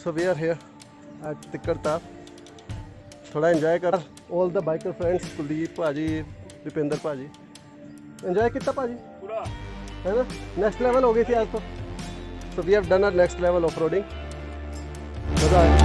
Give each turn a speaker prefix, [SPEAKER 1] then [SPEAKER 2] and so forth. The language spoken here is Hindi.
[SPEAKER 1] So we are here at तिक्कड़ता, थोड़ा एंजॉय कर। All the biker friends, Kuldeep भाजी, दीपेंद्र भाजी, एंजॉय कितना भाजी पूरा है ना। नेक्स्ट लेवल हो गई थी आज तो। So we have done our next level of roading. मज़ा आया।